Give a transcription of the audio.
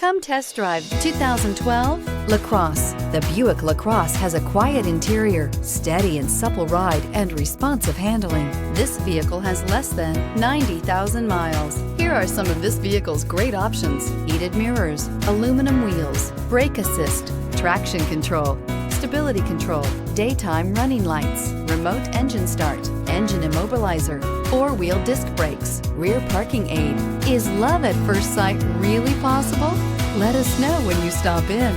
Come test drive 2012 LaCrosse. The Buick LaCrosse has a quiet interior, steady and supple ride, and responsive handling. This vehicle has less than 90,000 miles. Here are some of this vehicle's great options: heated mirrors, aluminum wheels, brake assist, traction control, stability control, daytime running lights, remote engine start, engine immobilizer, four-wheel disc brakes, rear parking aid. Is love at first sight really possible? Let us know when you stop in.